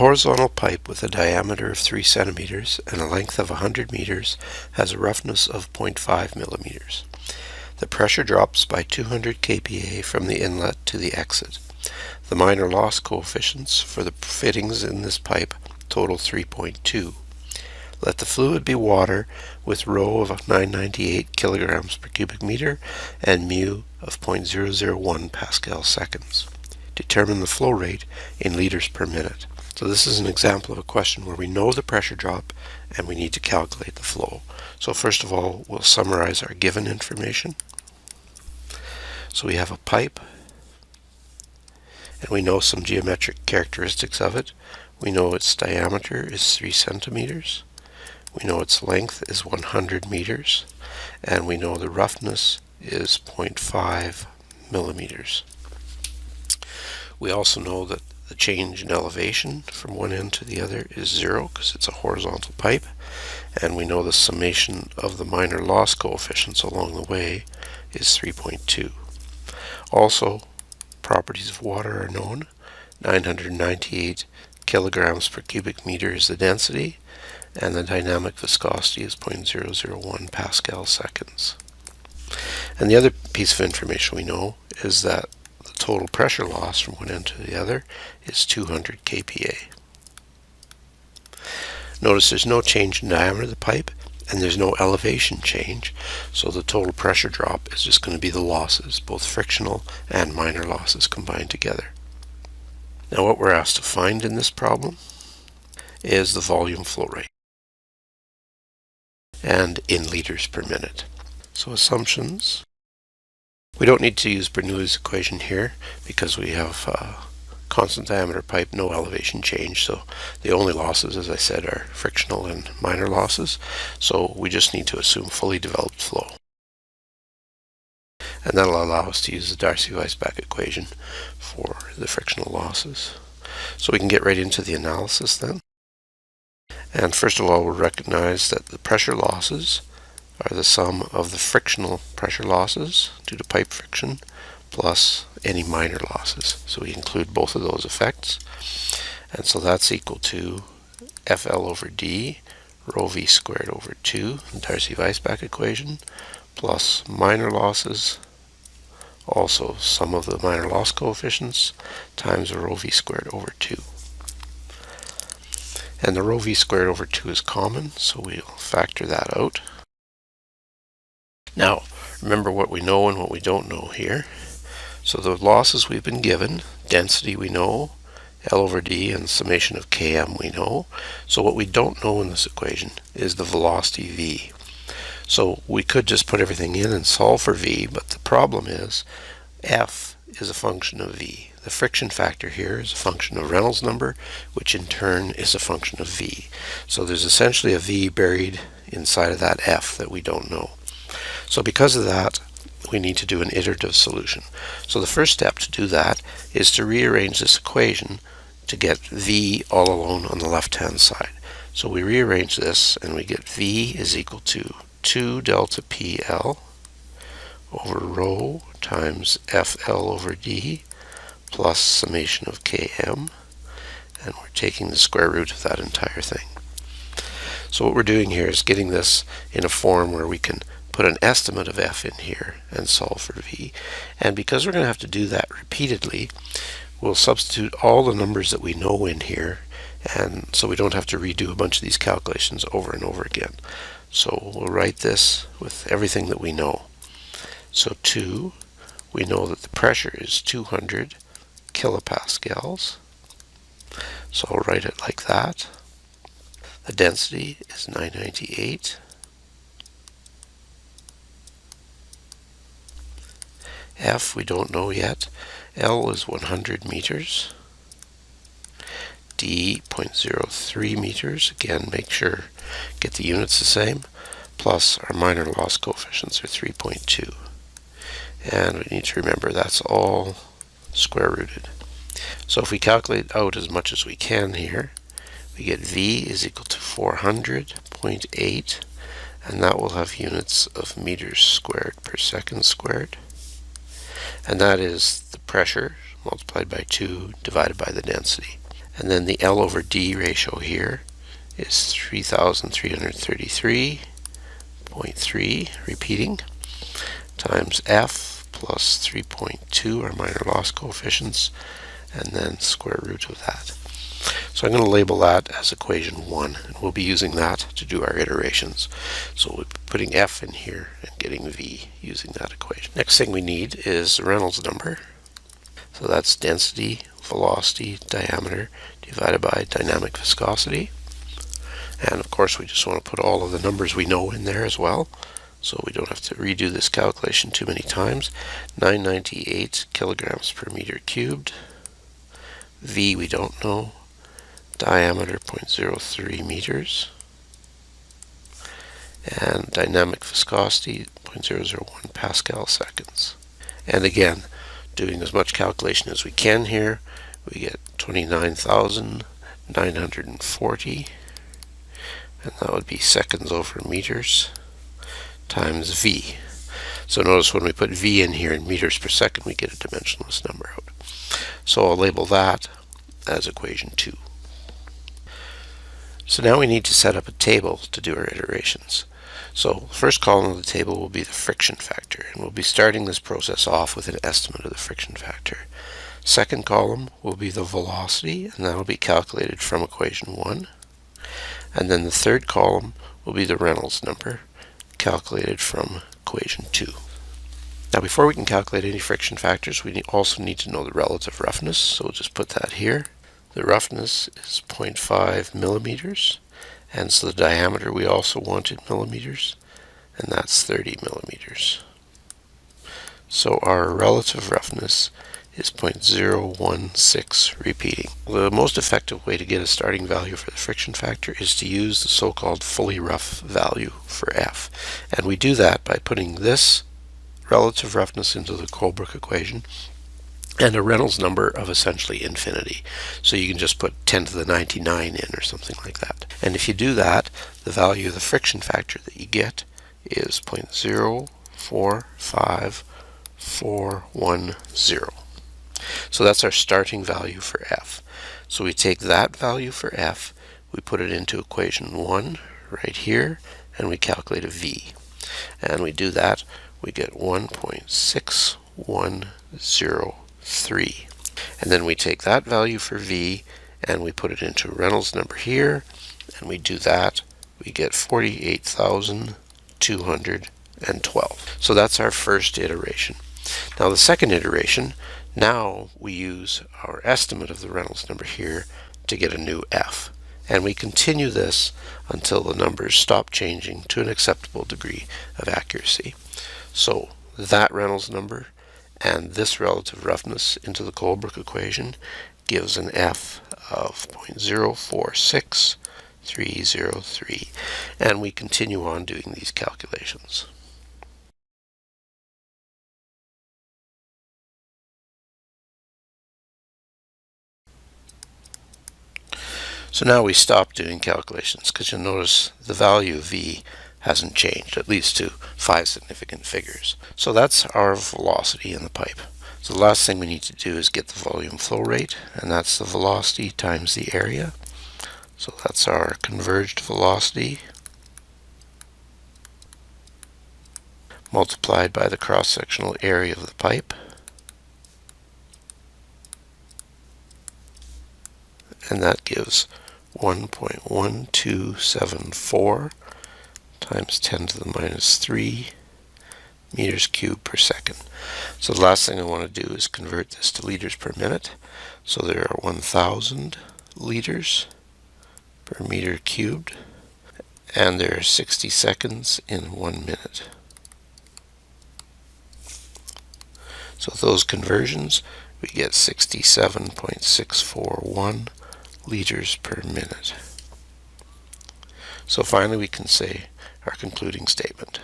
horizontal pipe with a diameter of 3 centimeters and a length of 100 meters has a roughness of 0.5 millimeters. The pressure drops by 200 kPa from the inlet to the exit. The minor loss coefficients for the fittings in this pipe total 3.2. Let the fluid be water with ρ of 998 kilograms per cubic meter and mu of 0.001 Pascal seconds. Determine the flow rate in liters per minute. So this is an example of a question where we know the pressure drop and we need to calculate the flow. So first of all, we'll summarize our given information. So we have a pipe, and we know some geometric characteristics of it. We know its diameter is 3 centimeters. We know its length is 100 meters. And we know the roughness is 0.5 millimeters. We also know that the change in elevation from one end to the other is 0 because it's a horizontal pipe. And we know the summation of the minor loss coefficients along the way is 3.2. Also, properties of water are known. 998 kilograms per cubic meter is the density, and the dynamic viscosity is 0.001 Pascal seconds. And the other piece of information we know is that the total pressure loss from one end to the other is 200 kPa. Notice there's no change in diameter of the pipe, and there's no elevation change, so the total pressure drop is just going to be the losses, both frictional and minor losses combined together. Now what we're asked to find in this problem is the volume flow rate, and in liters per minute. So assumptions. We don't need to use Bernoulli's equation here because we have constant diameter pipe, no elevation change, so the only losses, as I said, are frictional and minor losses, so we just need to assume fully developed flow. And that'll allow us to use the Darcy-Weisbach equation for the frictional losses. So we can get right into the analysis then. And first of all, we'll recognize that the pressure losses are the sum of the frictional pressure losses due to pipe friction plus any minor losses. So we include both of those effects. And so that's equal to FL over D, rho V squared over 2, the Darcy-Weisbach equation, plus minor losses, also sum of the minor loss coefficients, times rho V squared over 2. And the rho V squared over 2 is common, so we'll factor that out. Now, remember what we know and what we don't know here. So the losses we've been given, density we know, L over D, and summation of Km we know. So what we don't know in this equation is the velocity V. So we could just put everything in and solve for V, but the problem is F is a function of V. The friction factor here is a function of Reynolds number, which in turn is a function of V. So there's essentially a V buried inside of that F that we don't know. So because of that, we need to do an iterative solution. So the first step to do that is to rearrange this equation to get V all alone on the left-hand side. So we rearrange this and we get V is equal to 2 delta PL over rho times FL over D plus summation of Km, and we're taking the square root of that entire thing. So what we're doing here is getting this in a form where we can put an estimate of F in here and solve for V. And because we're going to have to do that repeatedly, we'll substitute all the numbers that we know in here, and so we don't have to redo a bunch of these calculations over and over again. So we'll write this with everything that we know. So 2, we know that the pressure is 200 kilopascals. So I'll write it like that. The density is 998. F we don't know yet. L is 100 meters. D 0.03 meters. Again, make sure get the units the same. Plus our minor loss coefficients are 3.2. And we need to remember that's all square rooted. So if we calculate out as much as we can here, we get V is equal to 400.8, and that will have units of meters squared per second squared. And that is the pressure multiplied by 2 divided by the density. And then the L over D ratio here is 3,333.3, repeating, times F plus 3.2, our minor loss coefficients, and then square root of that. So I'm going to label that as equation 1, and we'll be using that to do our iterations. So we'll be putting F in here and getting V using that equation. Next thing we need is the Reynolds number. So that's density, velocity, diameter divided by dynamic viscosity. And of course we just want to put all of the numbers we know in there as well, so we don't have to redo this calculation too many times. 998 kilograms per meter cubed. V we don't know. Diameter 0.03 meters. And dynamic viscosity 0.001 Pascal seconds. And again, doing as much calculation as we can here, we get 29,940, and that would be seconds over meters times V. So notice when we put V in here in meters per second, we get a dimensionless number out. So I'll label that as equation 2. So now we need to set up a table to do our iterations. So the first column of the table will be the friction factor, and we'll be starting this process off with an estimate of the friction factor. Second column will be the velocity, and that will be calculated from equation 1. And then the third column will be the Reynolds number, calculated from equation 2. Now before we can calculate any friction factors, we also need to know the relative roughness, so we'll just put that here. The roughness is 0.5 millimeters, and so the diameter we also want in millimeters, and that's 30 millimeters. So our relative roughness is 0.016, repeating. The most effective way to get a starting value for the friction factor is to use the so-called fully rough value for F. And we do that by putting this relative roughness into the Colebrook equation and a Reynolds number of essentially infinity. So you can just put 10 to the 99 in or something like that. And if you do that, the value of the friction factor that you get is 0.045410. So that's our starting value for F. So we take that value for F, we put it into equation 1 right here, and we calculate a V. And we do that, we get 1.6103. And then we take that value for V and we put it into Reynolds number here, and we do that, we get 48,212. So that's our first iteration. Now the second iteration, now we use our estimate of the Reynolds number here to get a new F. And we continue this until the numbers stop changing to an acceptable degree of accuracy. So that Reynolds number and this relative roughness into the Colebrook equation gives an F of 0.046303. And we continue on doing these calculations. So now we stop doing calculations because you'll notice the value of V hasn't changed, at least to 5 significant figures. So that's our velocity in the pipe. So the last thing we need to do is get the volume flow rate, and that's the velocity times the area. So that's our converged velocity multiplied by the cross-sectional area of the pipe. And that gives 1.1274 times 10 to the minus 3 meters cubed per second. So the last thing I want to do is convert this to liters per minute. So there are 1,000 liters per meter cubed, and there are 60 seconds in 1 minute. So with those conversions, we get 67.641 liters per minute. So finally we can say our concluding statement.